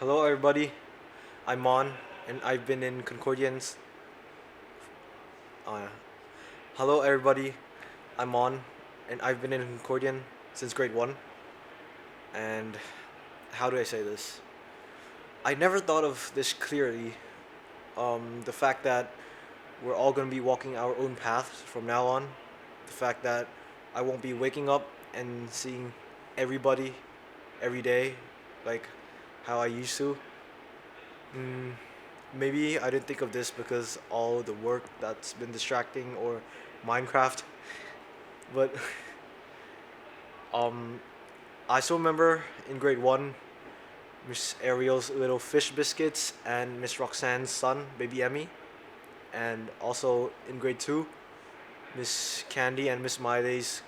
Hello, everybody. I'm Mon, and I've been in Concordians. Uh, Hello, everybody. I'm Mon, and I've been in Concordian since grade one. And how do I say this? I never thought of this clearly. The fact that we're all gonna be walking our own paths from now on. The fact that I won't be waking up and seeing everybody every day, like how I used to. Mm, Maybe I didn't think of this because all the work that's been distracting or Minecraft, but um, I still remember in grade one, Miss Ariel's little fish biscuits and Miss Roxanne's son, baby Emmy, and also in grade two, Miss Candy and Miss Maide's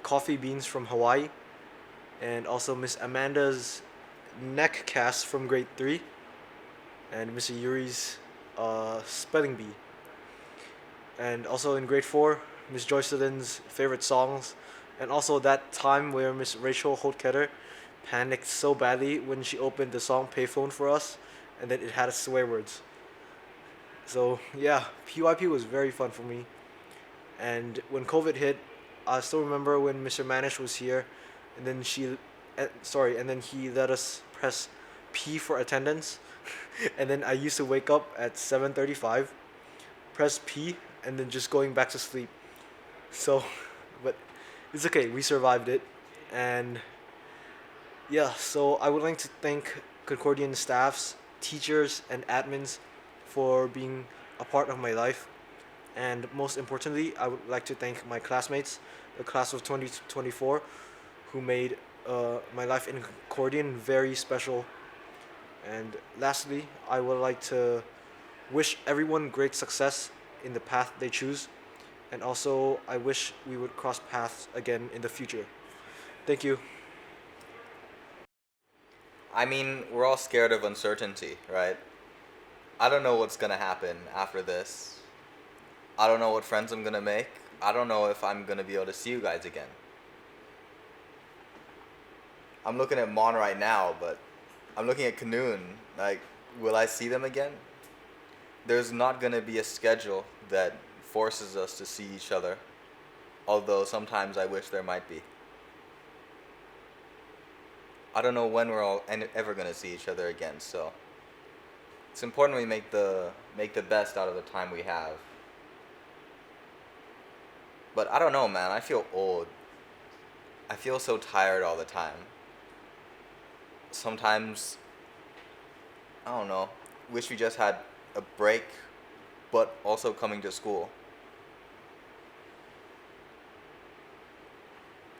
coffee beans from Hawaii, and also Miss Amanda's neck cast from grade three, and Miss Yuri's spelling bee. And also in grade four, Miss Joycelin's favorite songs, and also that time where Miss Rachel Holtketter panicked so badly when she opened the song Payphone for us, and then it had swear words. So yeah, PYP was very fun for me. And when COVID hit, I still remember when Mr. Manish was here, and then and then he let us press P for attendance, and then I used to wake up at 7:35, press P, and then just going back to sleep. So, but it's okay. We survived it, and yeah. So I would like to thank Concordian staffs, teachers, and admins for being a part of my life. And most importantly, I would like to thank my classmates, the class of 2024, who made my life in Concordian very special. And lastly, I would like to wish everyone great success in the path they choose. And also, I wish we would cross paths again in the future. Thank you. I mean, we're all scared of uncertainty, right? I don't know what's gonna happen after this. I don't know what friends I'm gonna make. I don't know if I'm gonna be able to see you guys again. I'm looking at Mon right now, but I'm looking at Kanoon. Like, will I see them again? There's not gonna be a schedule that forces us to see each other, although sometimes I wish there might be. I don't know when we're all ever gonna see each other again, so it's important we make the best out of the time we have. But I don't know, man. I feel old. I feel so tired all the time. Sometimes I don't know. Wish we just had a break, but also coming to school.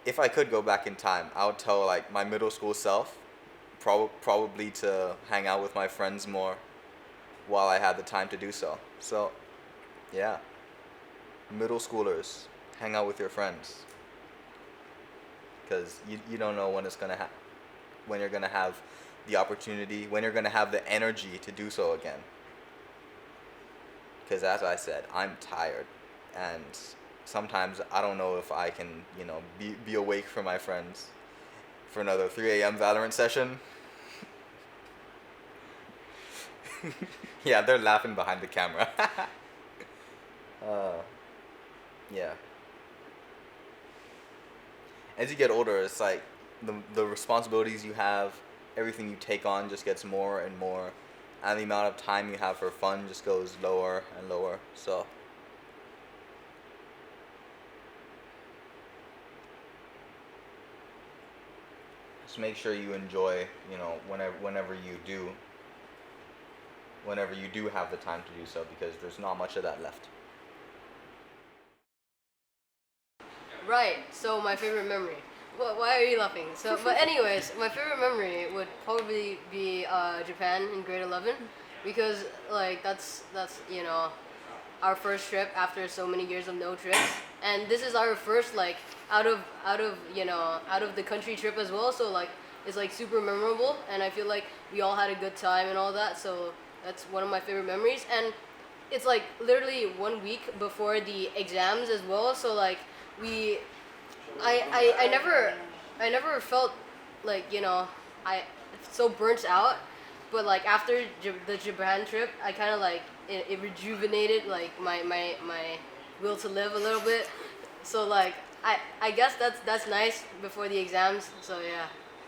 If I could go back in time, I would tell like my middle school self, probably to hang out with my friends more while I had the time to do so. So, yeah, middle schoolers, hang out with your friends, because you don't know when when you're gonna have the opportunity, when you're gonna have the energy to do so again. Because as I said, I'm tired, and sometimes I don't know if I can, be awake for my friends for another 3 a.m. Valorant session. Yeah, they're laughing behind the camera. uh, yeah. As you get older, it's like the responsibilities you have, everything you take on just gets more and more, and the amount of time you have for fun just goes lower and lower. So just make sure you enjoy, whenever you do have the time to do so, because there's not much of that left. Right. So my favorite memory. Why are you laughing? So, but anyways, my favorite memory would probably be Japan in grade 11, because like that's our first trip after so many years of no trips, and this is our first like out of the country trip as well. So like it's like super memorable, and I feel like we all had a good time and all that. So that's one of my favorite memories, and it's like literally 1 week before the exams as well. So like we I never felt like I so burnt out, But like after the Japan trip, I kind of like it rejuvenated like my will to live a little bit. So like I guess that's nice before the exams. So yeah,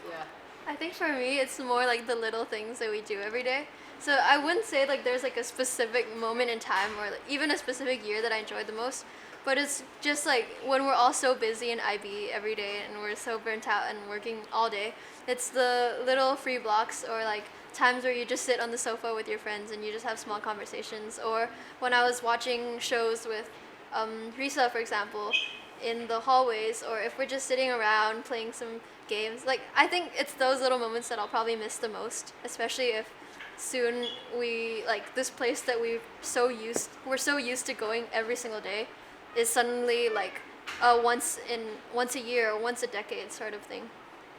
yeah. I think for me, it's more like the little things that we do every day. So I wouldn't say like there's like a specific moment in time or like, even a specific year that I enjoyed the most. But it's just like when we're all so busy in IB every day and we're so burnt out and working all day, it's the little free blocks or like times where you just sit on the sofa with your friends and you just have small conversations. Or when I was watching shows with Risa, for example, in the hallways, or if we're just sitting around playing some games. Like I think it's those little moments that I'll probably miss the most, especially if soon we like this place that we're so used to going every single day is suddenly like once a year or once a decade sort of thing.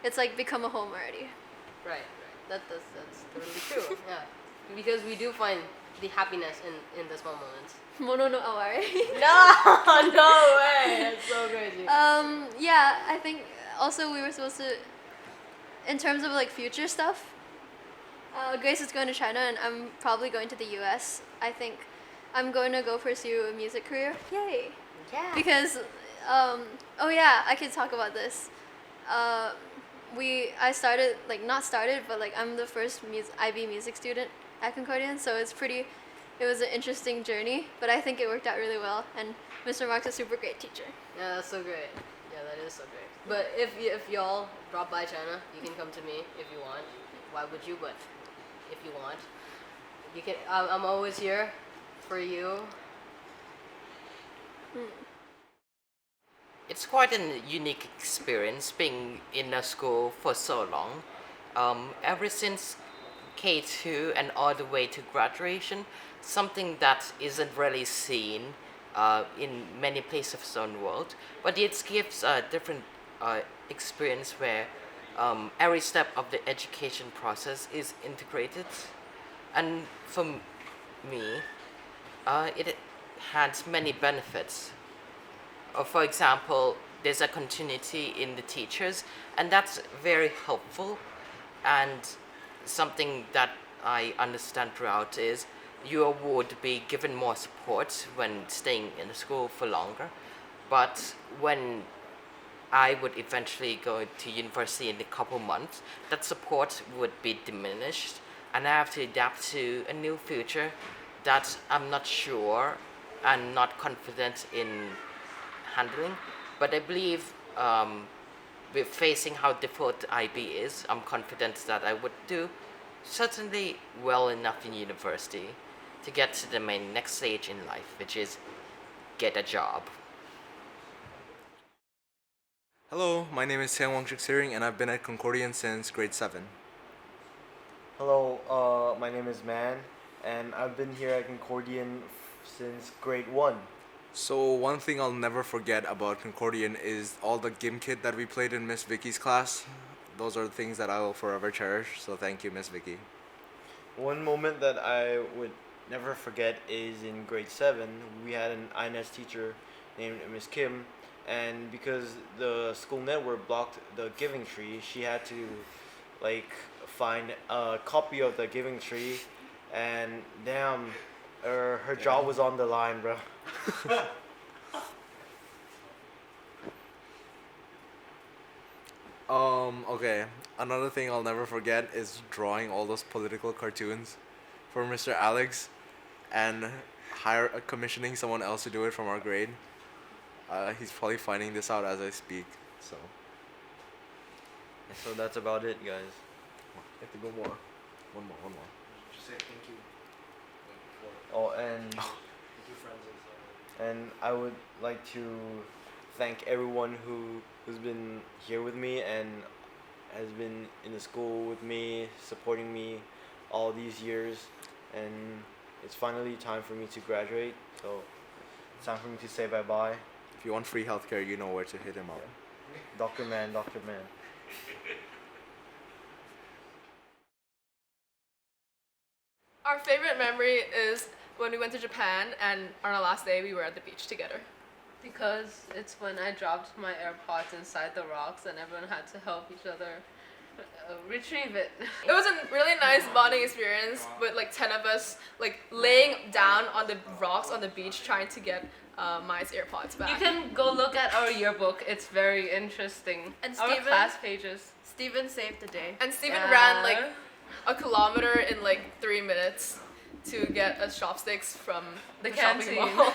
It's like become a home already. Right. That's totally true. Yeah, because we do find the happiness in the small moments. Mono no aware. No, no way. That's so crazy. Yeah, I think also we were supposed to, in terms of like future stuff, Grace is going to China and I'm probably going to the US. I think I'm going to go pursue a music career. Yay! Yeah. Because, oh yeah, I could talk about this. I started, like not started, but like I'm the first IB music student at Concordian, so it was an interesting journey, but I think it worked out really well, and Mr. Mark's a super great teacher. Yeah, that's so great. Yeah, that is so great. But if y'all drop by China, you can come to me if you want. Why would you? But if you want, you can. I'm always here for you. It's quite a unique experience being in a school for so long. Ever since K2 and all the way to graduation, something that isn't really seen in many places around the world, but it gives a different experience where every step of the education process is integrated. And for me, it has many benefits. For example, there's a continuity in the teachers, and that's very helpful. And something that I understand throughout is you would be given more support when staying in the school for longer. But when I would eventually go to university in a couple months, that support would be diminished, and I have to adapt to a new future that I'm not sure and not confident in handling. But I believe with facing how difficult IB is, I'm confident that I would do certainly well enough in university to get to my next stage in life, which is get a job. Hello, my name is Tae Wong Sering and I've been at Concordian since grade 7. Hello, my name is Man, and I've been here at Concordian since grade 1. So one thing I'll never forget about Concordian is all the gym kit that we played in Miss Vicky's class. Those are the things that I will forever cherish, so thank you, Miss Vicky. One moment that I would never forget is in grade 7. We had an INS teacher named Miss Kim, and because the school network blocked the giving tree, she had to like find a copy of the giving tree, and damn, her job was on the line, bro. Okay. Another thing I'll never forget is drawing all those political cartoons for Mr. Alex and commissioning someone else to do it from our grade. He's probably finding this out as I speak, so. So that's about it, guys. I have to go more. One more. Just say thank you. Oh, and and I would like to thank everyone who's been here with me and has been in the school with me, supporting me all these years. And it's finally time for me to graduate, so it's time for me to say bye-bye. If you want free healthcare, you know where to hit him up. Dr. Man, Dr. Man. Our favorite memory is when we went to Japan and on our last day we were at the beach together. Because it's when I dropped my AirPods inside the rocks and everyone had to help each other Retrieve it. It was a really nice bonding experience with like 10 of us like laying down on the rocks on the beach trying to get Mai's AirPods back. You can go look at our yearbook. It's very interesting. And our Steven? class pages. Steven saved the day. And Steven Yeah. ran like a kilometer in like 3 minutes to get us chopsticks from The shopping canteen. mall.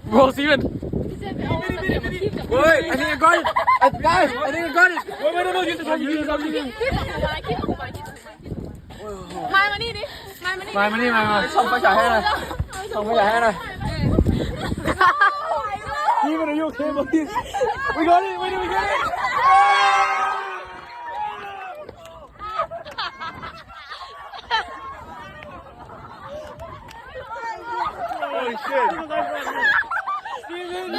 Bro, Steven. Wait, I think I got it. Guys, I think I got it. Wait, no, use this one. Use this one. Maiมานี่มาส่งไฟฉายให้หน่อยส่งไฟฉายให้หน่อยนี่มันอายุเคมพี่ we got it we got it holy shit Steven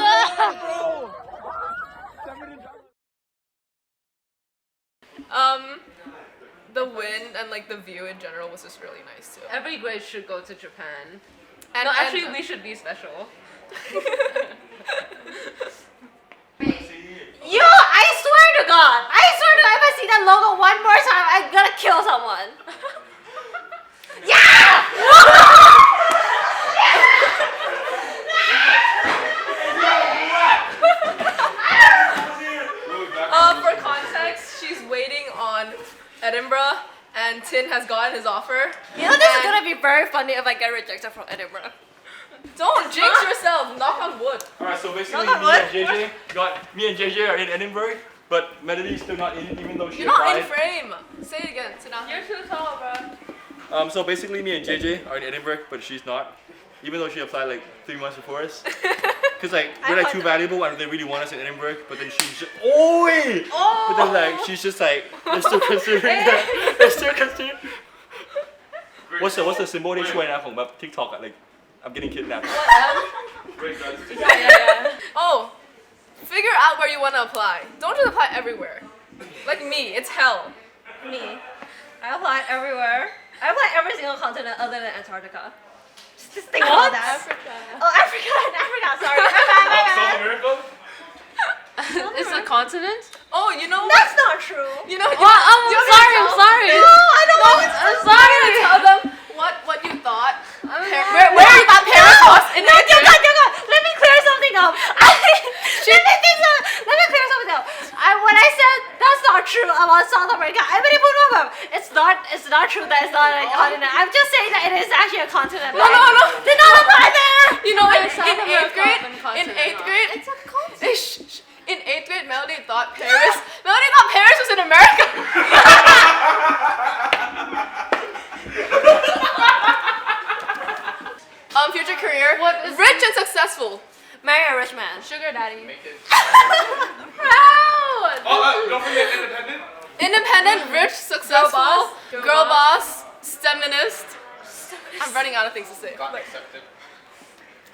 The wind and like the view in general was just really nice too. Every grade should go to Japan. And No, actually, we should be special. Yo, I swear to God, if I see that logo one more time, I'm gonna kill someone. For context, she's waiting on Edinburgh and Tin has gotten his offer. You know this is gonna be very funny if I get rejected from Edinburgh. Don't jinx yourself, knock on wood. Alright, so basically Knock on me and JJ are in Edinburgh, but Melody's still not in, even though she You're not applied. in frame. Say it again, sit down. You're too tall, bro. So basically me and JJ are in Edinburgh, but she's not, even though she applied like 3 months before us. Cause like we're like too valuable and they really want us in Edinburgh, but then she's just but then like she's just like they're still considering that. They're still considering. What's the symbol they ช่วยนะของแบบ TikTok อะ like I'm getting kidnapped. Oh, figure out where you want to apply. Don't just apply everywhere. Like me, it's hell. Me, I apply everywhere. I apply every single continent other than Antarctica. Just think about that. Africa. Oh, Africa, sorry. South America? It's a continent? Oh, you know That's what? not true. You know. I'm sorry. No, I don't want to. I'm sorry to tell them what you thought. Where you thought Paris was in No, let me clear something up. Let me clear something up. When I said that's not true about South America, I mean, it's not true that it's not a continent. I'm just saying that it is actually a continent. No. Did not apply there. You know, in South 8th America grade, and continent, it's a continent. In 8th grade, Melody thought Paris was in America. Future career. What is rich and successful. Marry a rich man. Sugar daddy. Proud. Don't forget independent. Independent, rich, successful, girl boss, feminist. I'm running out of things to say. Got accepted.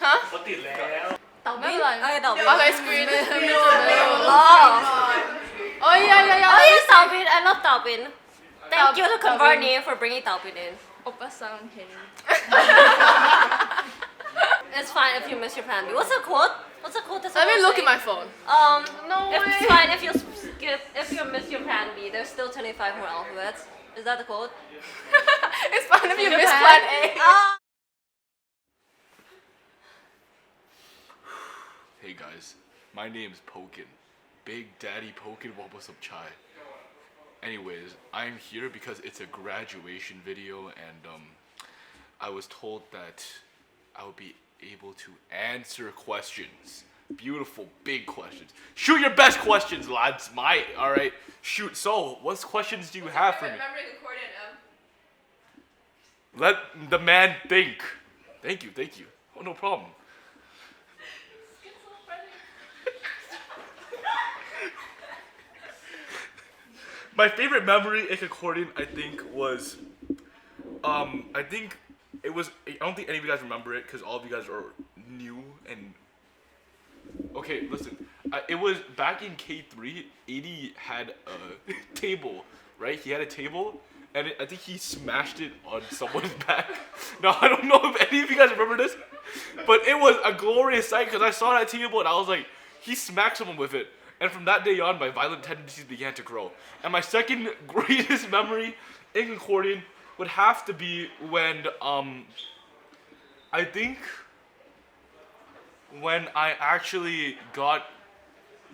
Huh? เขาติดแล้ว Okay, screen. Oh yeah. Oh yes, Taobin. I love Taobin. Thank you to convert Neen for bringing Taobin in. Oppa-san came. It's fine if you miss your plan B. What's the quote? What's the quote? That's Let me supposed look to at say? my phone. It's fine if you skip, if you miss your plan B. There's still 25 more alphabets. Is that the quote? It's fine if you miss plan A. Hey guys, my name's Pokin. Big Daddy Pokin Wobbles Up Chai. anyways, I'm here because it's a graduation video, and I was told that I would be able to answer questions. Beautiful, big questions. Shoot your best questions, lads. Alright. Shoot. So, what questions do you have for me? Remembering accordion, Let the man think. Thank you. Oh, no problem. My favorite memory in accordion, I think, was, I don't think any of you guys remember it because all of you guys are new and, okay, listen. It was back in K3, 80 had a table, right? He had a table, and I think he smashed it on someone's back. Now, I don't know if any of you guys remember this, but it was a glorious sight because I saw that table and I was like, he smacked someone with it. And from that day on, my violent tendencies began to grow. And my second greatest memory in accordion would have to be when, I think, when I actually got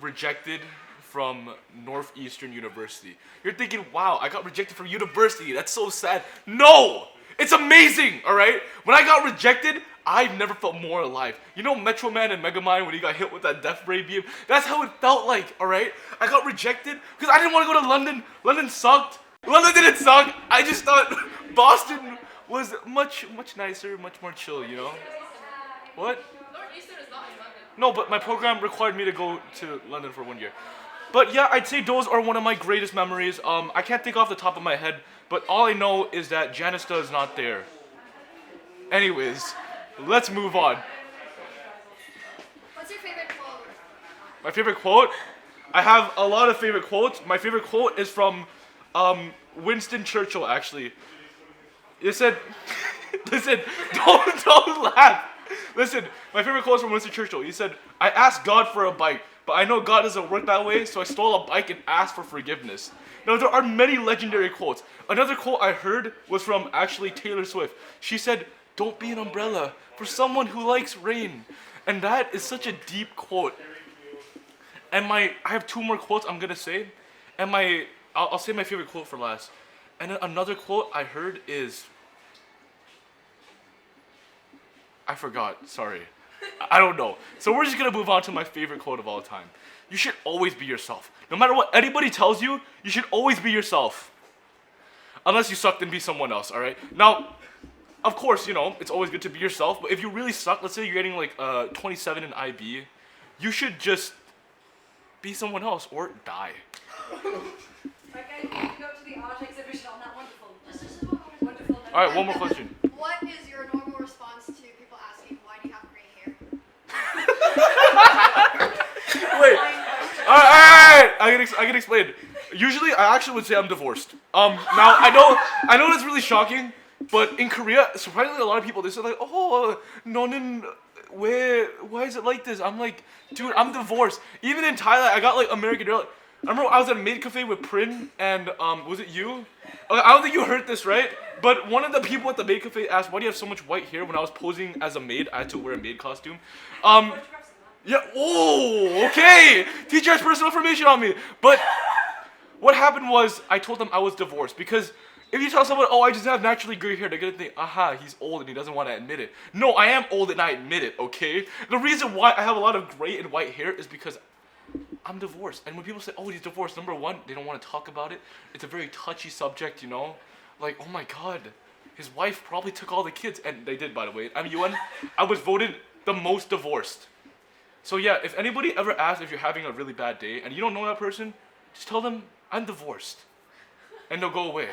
rejected from Northeastern University. You're thinking, wow, I got rejected from university. That's so sad. No! It's amazing, alright? When I got rejected, I've never felt more alive. You know Metro Man and Megamind when he got hit with that death ray beam? That's how it felt like, alright? I got rejected because I didn't want to go to London. London sucked. London didn't suck. I just thought Boston was much nicer, much more chill, you know? What? Northeastern is not in London. No, but my program required me to go to London for 1 year. But yeah, I'd say those are one of my greatest memories. I can't think off the top of my head, but all I know is that Janista is not there. Anyways, let's move on. What's your favorite quote? My favorite quote? I have a lot of favorite quotes. My favorite quote is from Winston Churchill, actually. It said, listen, don't laugh. Listen, my favorite quote is from Winston Churchill. He said, I asked God for a bike, but I know God doesn't work that way, so I stole a bike and asked for forgiveness. Now, there are many legendary quotes. Another quote I heard was from actually Taylor Swift. She said, don't be an umbrella for someone who likes rain. And that is such a deep quote. And I have two more quotes I'm gonna say. And I'll say my favorite quote for last. And then another quote I heard is, I forgot, sorry. I don't know. So we're just gonna move on to my favorite quote of all time. You should always be yourself. No matter what anybody tells you, you should always be yourself. Unless you suck, then be someone else, alright? Now, of course, you know, it's always good to be yourself, but if you really suck, let's say you're getting like 27 in IB, you should just be someone else or die. Okay, you can go to the art exhibition on that. Wonderful. Wonderful. Alright, one more question. What is your normal response to people asking why do you have gray hair? Wait. Alright. I can explain. Usually, I actually would say I'm divorced. Now I know that's really shocking, but in Korea, surprisingly, a lot of people they say like, oh, Nonin, why is it like this? I'm like, dude, I'm divorced. Even in Thailand, I got like American Girl. I remember I was at a maid cafe with Prin and was it you? I don't think you heard this, right? But one of the people at the maid cafe asked, why do you have so much white hair? When I was posing as a maid, I had to wear a maid costume. Yeah, oh, okay. Teacher has personal information on me. But what happened was I told them I was divorced because if you tell someone, oh, I just have naturally gray hair, they're gonna think, aha, he's old and he doesn't want to admit it. No, I am old and I admit it, okay? The reason why I have a lot of gray and white hair is because I'm divorced. And when people say, oh, he's divorced, number one, they don't want to talk about it. It's a very touchy subject, you know? Like, oh my god, his wife probably took all the kids. And they did, by the way. I was voted the most divorced. So yeah, if anybody ever asks if you're having a really bad day and you don't know that person, just tell them, I'm divorced. And they'll go away.